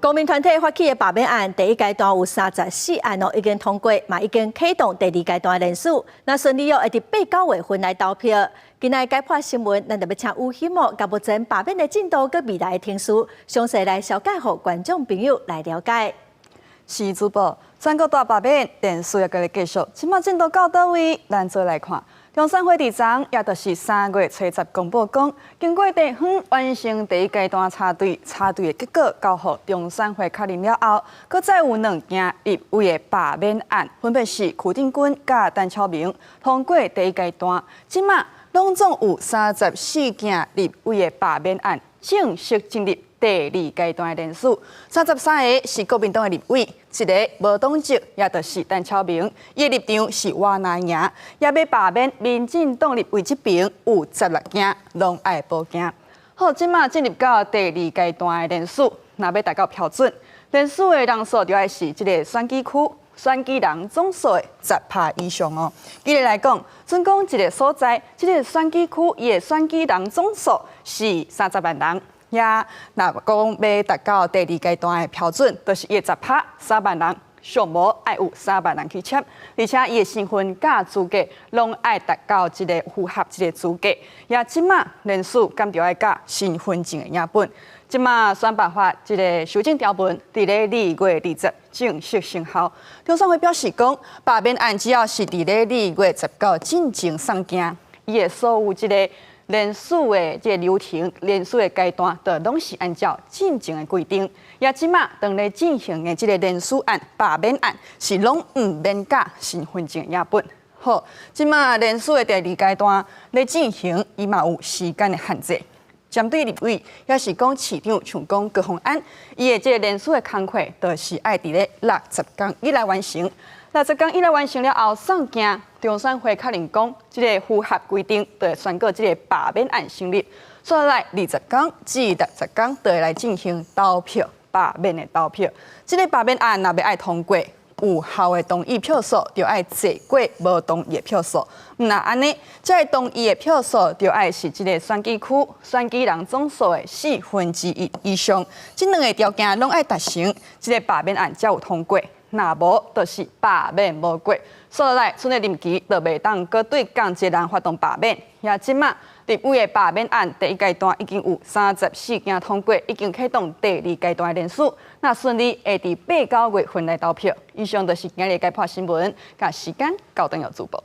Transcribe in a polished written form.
公民团体发起的罢免案，第一阶段有34案已经通过，嘛已经启动第二阶段的人数。那顺利会伫8、9月份来投票。今日解破新闻，咱就要请吴希木甲目前罢免的进度佮未来的听数，详细来小解，互观众朋友来了解。是主播，全国大罢免电视也继续，即马进度到倒位？咱做来看。中山会议长，也就是3月初10公布讲，经过地方完成第一阶段插队的结果交予中山会确认了后，搁再有2件立委的罢免案，分别是柯定君甲陈超明通过第一阶段，即马拢总有34件立委的罢免案正式进入第二阶段的人数，33个是国民党的立委，1个无党籍，也就是陈超明，伊的立场是我拿赢，也要罢免民进党立委这边有16件，拢爱报警。好，即马进入到第二阶段的人数，若要达到标准，人数的人数就要是这个选举区。选举人总数的10%以上哦。举例来讲，准讲一个所在，这个选举区伊的选举人总数是30万人，也若讲要达到第二阶段的标准，就是伊的10%3万人，上无爱有3万人去签，而且伊的身份甲资格拢爱达到这个符合这个资格。也即马人数敢就爱甲身份证的影本。即马选办法这个修正条文，伫咧2月20正式生效。中山会表示讲，罢免案只要是伫咧2月19进前送件，伊的所有这个人数的这个流程、人数的阶段，都拢是按照进前的规定。也即马当咧进行的这个人事案、罢免案，是拢唔免甲身份证影本。好，即马人事的第2阶段咧进行，伊嘛有时间的限制。针对立委，也是讲市长像讲高虹安，伊的这个人数的工课，就是爱伫咧60天以内完成。60天以内完成了后，送件中山会确认讲，这个符合规定，就会宣告这个罢免案成立。接下来20天至60天，就会来进行投票，罢免的投票。这个罢免案若要爱通过，有效的同意票数就爱坐过无同意的票数。那安尼，这个同意的票数就爱是这个选举区选举人总数的1/4以上。这2个条件拢爱达成，这个罢免案才有通过。若无，就是罢免无过。所以来，剩的任期就袂当搁对共一人发动罢免。也即马立委的罢免案第一阶段已经有34件通过，已经启动第2阶段的人数。那顺利会伫8、9月份来投票。以上就是今日的解破新闻，甲时间交等有主播。